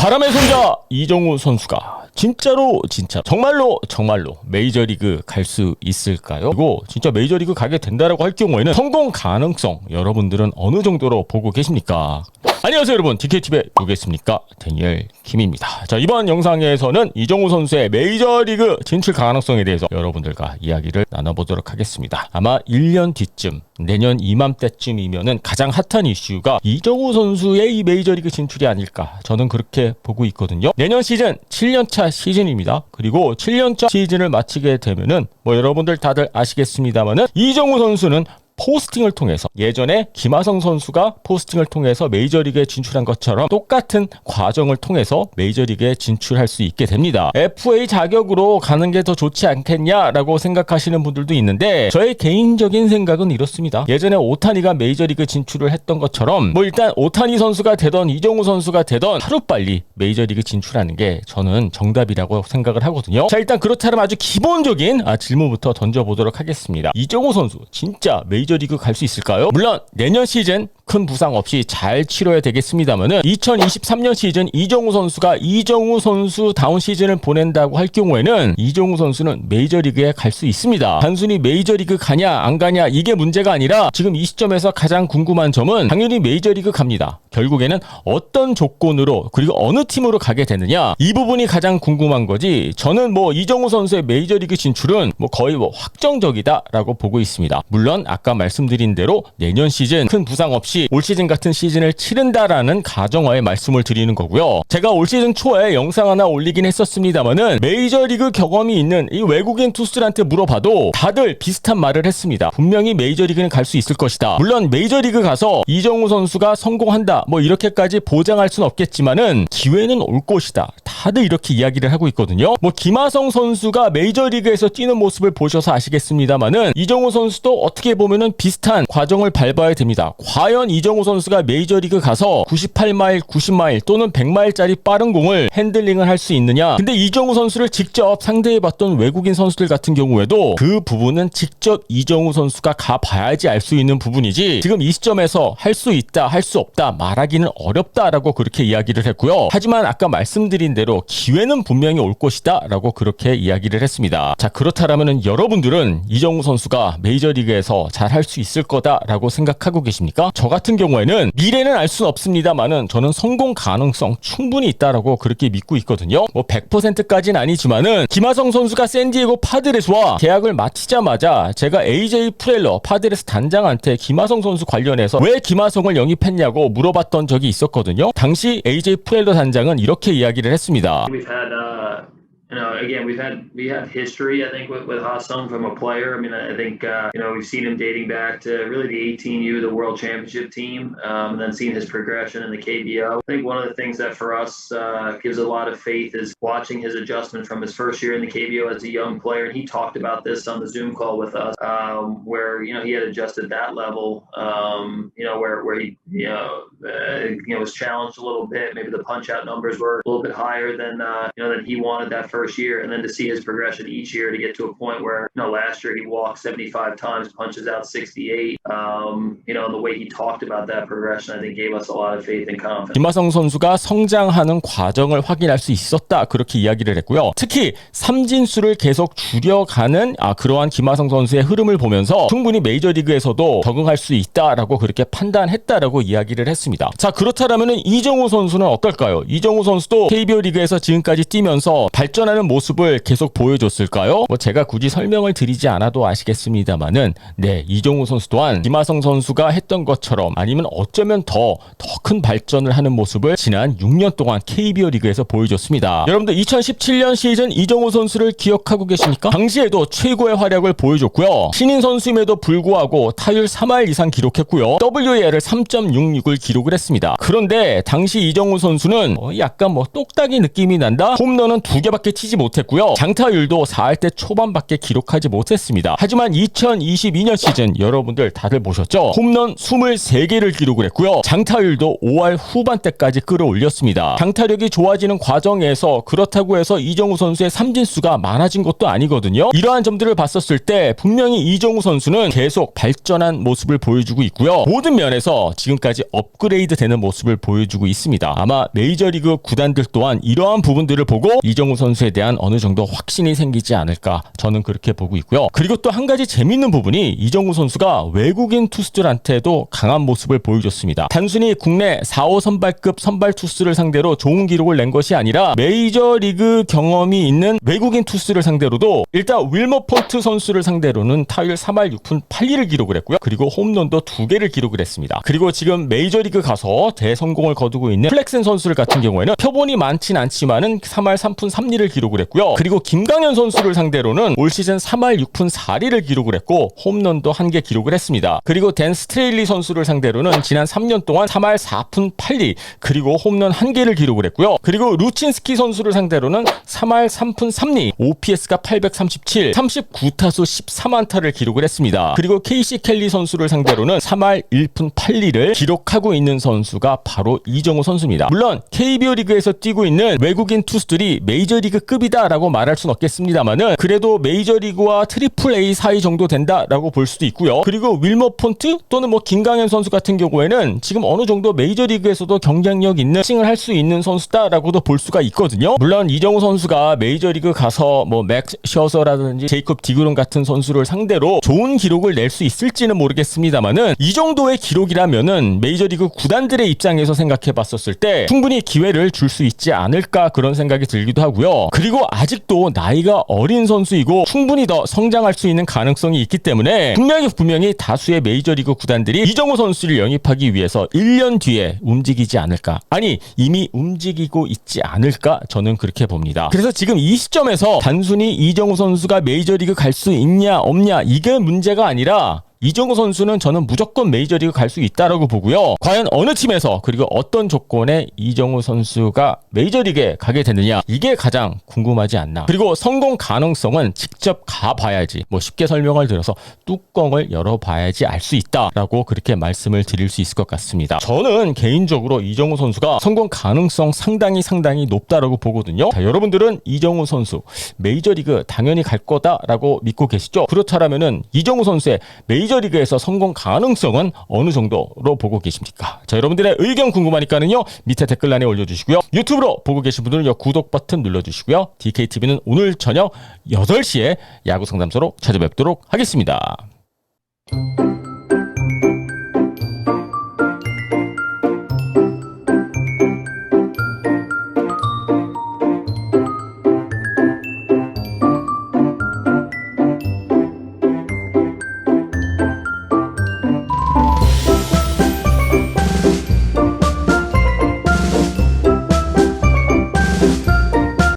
바람의 손자 이정우 선수가 진짜로 정말로 메이저리그 갈 수 있을까요? 그리고 진짜 메이저리그 가게 된다라고 할 경우에는 성공 가능성 여러분들은 어느 정도로 보고 계십니까? 안녕하세요 여러분, DKTV의 누구겠습니까? 데니엘 김입니다. 자, 이번 영상에서는 이정우 선수의 메이저리그 진출 가능성에 대해서 여러분들과 이야기를 나눠보도록 하겠습니다. 아마 1년 뒤쯤, 내년 이맘때쯤이면은 가장 핫한 이슈가 이정우 선수의 이 메이저리그 진출이 아닐까, 저는 그렇게 보고 있거든요. 내년 시즌 7년차 시즌입니다. 그리고 7년차 시즌을 마치게 되면은 여러분들 다들 아시겠습니다만은 이정우 선수는 포스팅을 통해서, 예전에 김하성 선수가 포스팅을 통해서 메이저리그에 진출한 것처럼 똑같은 과정을 통해서 메이저리그에 진출할 수 있게 됩니다. FA 자격으로 가는 게 더 좋지 않겠냐라고 생각하시는 분들도 있는데, 저의 개인적인 생각은 이렇습니다. 예전에 오타니가 메이저리그 진출을 했던 것처럼 일단 오타니 선수가 되던 이정우 선수가 되던 하루빨리 메이저리그 진출하는 게 저는 정답이라고 생각을 하거든요. 자, 일단 그렇다면 아주 기본적인 질문부터 던져보도록 하겠습니다. 이정우 선수 진짜 메이저리그 갈 수 있을까요? 물론 내년 시즌 큰 부상 없이 잘 치러야 되겠습니다만은 2023년 시즌 이정우 선수가 이정우 선수 다운 시즌을 보낸다고 할 경우에는 이정우 선수는 메이저리그에 갈 수 있습니다. 단순히 메이저리그 가냐 안 가냐 이게 문제가 아니라, 지금 이 시점에서 가장 궁금한 점은 당연히 메이저리그 갑니다. 결국에는 어떤 조건으로 그리고 어느 팀으로 가게 되느냐, 이 부분이 가장 궁금한 거지. 저는 이정우 선수의 메이저리그 진출은 거의 확정적이다라고 보고 있습니다. 물론 아까 말씀드린 대로 내년 시즌 큰 부상 없이 올 시즌 같은 시즌을 치른다라는 가정하에 말씀을 드리는 거고요. 제가 올 시즌 초에 영상 하나 올리긴 했었습니다만은 메이저리그 경험이 있는 이 외국인 투수들한테 물어봐도 다들 비슷한 말을 했습니다. 분명히 메이저리그는 갈 수 있을 것이다. 물론 메이저리그 가서 이정우 선수가 성공한다 이렇게까지 보장할 수는 없겠지만은 기회는 올 것이다. 다들 이렇게 이야기를 하고 있거든요. 김하성 선수가 메이저리그에서 뛰는 모습을 보셔서 아시겠습니다만은 이정우 선수도 어떻게 보면은 비슷한 과정을 밟아야 됩니다. 과연 이정우 선수가 메이저리그 가서 98마일, 90마일 또는 100마일짜리 빠른 공을 핸들링을 할 수 있느냐? 근데 이정우 선수를 직접 상대해봤던 외국인 선수들 같은 경우에도 그 부분은 직접 이정우 선수가 가봐야지 알 수 있는 부분이지, 지금 이 시점에서 할 수 있다, 할 수 없다 말하기는 어렵다라고 그렇게 이야기를 했고요. 하지만 아까 말씀드린 대로 기회는 분명히 올 것이다 라고 그렇게 이야기를 했습니다. 자, 그렇다면 여러분들은 이정우 선수가 메이저리그에서 잘 할 수 있을 거다라고 생각하고 계십니까? 저 같은 경우에는 미래는 알 수는 없습니다만은 저는 성공 가능성 충분히 있다라고 그렇게 믿고 있거든요. 100%까지는 아니지만은 김하성 선수가 샌디에고 파드레스와 계약을 마치자마자 제가 AJ 프렐러 파드레스 단장한테 김하성 선수 관련해서 왜 김하성을 영입했냐고 물어봤던 적이 있었거든요. 당시 AJ 프렐러 단장은 이렇게 이야기를 했습니다. Again, we have history, I think, with Ha-Sung from a player. I mean, I think, we've seen him dating back to really the 18U, the World Championship team, and then seeing his progression in the KBO. I think one of the things that for us gives a lot of faith is watching his adjustment from his first year in the KBO as a young player. And he talked about this on the Zoom call with us, where, he had adjusted that level, where he, was challenged a little bit. Maybe the punch-out numbers were a little bit higher than he wanted that first year, and then to see his progression each year to get to a point where last year he walked 75 times, punches out 68. The way he talked about that progression, I think gave us a lot of faith and confidence. 김하성 선수가 성장하는 과정을 확인할 수 있었다 그렇게 이야기를 했고요. 특히 삼진수를 계속 줄여가는 그러한 김하성 선수의 흐름을 보면서 충분히 메이저리그에서도 적응할 수 있다라고 그렇게 판단했다라고 이야기를 했습니다. 자, 그렇다면은 이정우 선수는 어떨까요? 이정우 선수도 KBO 리그에서 지금까지 뛰면서 발전하는 모습을 계속 보여줬을까요? 제가 굳이 설명을 드리지 않아도 아시겠습니다만은, 네, 이정우 선수 또한 김하성 선수가 했던 것처럼 아니면 어쩌면 더 큰 발전을 하는 모습을 지난 6년 동안 KBO 리그에서 보여줬습니다. 여러분들 2017년 시즌 이정우 선수를 기억하고 계십니까? 당시에도 최고의 활약을 보여줬고요. 신인 선수임에도 불구하고 타율 3할 이상 기록했고요. WAR을 3.66을 기록을 했습니다. 그런데 당시 이정우 선수는 약간 똑딱이 느낌이 난다? 홈런은 2개밖에 치지 못했고요. 장타율도 4할대 초반밖에 기록하지 못했습니다. 하지만 2022년 시즌 여러분들 다들 보셨죠? 홈런 23개를 기록을 했고요. 장타율도 5할 후반대까지 끌어올렸습니다. 장타력이 좋아지는 과정에서 그렇다고 해서 이정우 선수의 삼진수가 많아진 것도 아니거든요. 이러한 점들을 봤었을 때 분명히 이정우 선수는 계속 발전한 모습을 보여주고 있고요. 모든 면에서 지금까지 업그레이드 되는 모습을 보여주고 있습니다. 아마 메이저리그 구단들 또한 이러한 부분들을 보고 이정우 선수에 대한 어느 정도 확신이 생기지 않을까 저는 그렇게 보고 있고요. 그리고 또 한 가지 재밌는 부분이 이정우 선수가 외국인 투수들한테도 강한 모습을 보여줬습니다. 단순히 국내 4호 선발급 선발 투수를 상대로 좋은 기록을 낸 것이 아니라 메이저리그 경험이 있는 외국인 투수를 상대로도 일단 윌머 폰트 선수를 상대로는 타율 3할 6푼 8리를 기록을 했고요. 그리고 홈런도 2개를 기록을 했습니다. 그리고 지금 메이저리그 가서 대성공을 거두고 있는 플렉슨 선수를 같은 경우에는 표본이 많진 않지만은 3할 3푼 3리를 기록을 했고요. 그리고 김강현 선수를 상대로는 올 시즌 3할 6푼 4리를 기록을 했고 홈런도 1개 기록을 했습니다. 그리고 댄 스트레일리 선수를 상대로는 지난 3년 동안 3할 4푼 8리 그리고 홈런 1개를 기록을 했고요. 그리고 루친스키 선수를 상대로는 3할 3푼 3리 OPS가 837 39타수 13안타를 기록을 했습니다. 그리고 KC 켈리 선수를 상대로는 3할 1푼 8리를 기록하고 있는 선수가 바로 이정우 선수입니다. 물론 KBO 리그에서 뛰고 있는 외국인 투수들이 메이저리그급이다라고 말할 순 없겠습니다만은 그래도 메이저리그와 트리플 A 사이 정도 된다라고 볼 수도 있고요. 그리고 윌머 폰트 또는 뭐 김강현 선수 같은 경우에는 지금 어느 정도 메이저리그에서도 경쟁력 있는 싱을 할 수 있는 선수다라고도 볼 수가 있거든요. 물론 이정우 선수가 메이저리그 가서 뭐 맥스 셔서라든지 제이콥 디그론 같은 선수를 상대로 좋은 기록을 낼 수 있을지는 모르겠습니다만은 이 정도의 기록이라면은 메이저리그 구단들의 입장에서 생각해 봤었을 때 충분히 기회를 줄 수 있지 않을까 그런 생각이 들기도 하고요. 그리고 아직도 나이가 어린 선수이고 충분히 더 성장할 수 있는 가능성이 있기 때문에 분명히 다수의 메이저리그 구단들이 이정우 선수를 영입하기 위해서 1년 뒤에 움직이지 않을까. 아니 이미 움직이고 있지 않을까 저는 그렇게 봅니다. 그래서 지금 이 시점에서 단순히 이정우 선수가 메이저리그 갈 수 있냐 없냐 이게 문제가 아니라 이정우 선수는 저는 무조건 메이저리그 갈 수 있다라고 보고요. 과연 어느 팀에서 그리고 어떤 조건에 이정우 선수가 메이저리그에 가게 되느냐 이게 가장 궁금하지 않나. 그리고 성공 가능성은 직접 가봐야지 뭐 쉽게 설명을 들어서 뚜껑을 열어봐야지 알 수 있다라고 그렇게 말씀을 드릴 수 있을 것 같습니다. 저는 개인적으로 이정우 선수가 성공 가능성 상당히 높다라고 보거든요. 자, 여러분들은 이정우 선수 메이저리그 당연히 갈 거다라고 믿고 계시죠? 그렇다면은 이정우 선수의 메이저리그에서 성공 가능성은 어느 정도로 보고 계십니까? 자, 여러분들의 의견 궁금하니까는요 밑에 댓글란에 올려주시고요. 유튜브로 보고 계신 분들은 구독 버튼 눌러주시고요. DKTV는 오늘 저녁 8시에 야구 상담소로 찾아뵙도록 하겠습니다.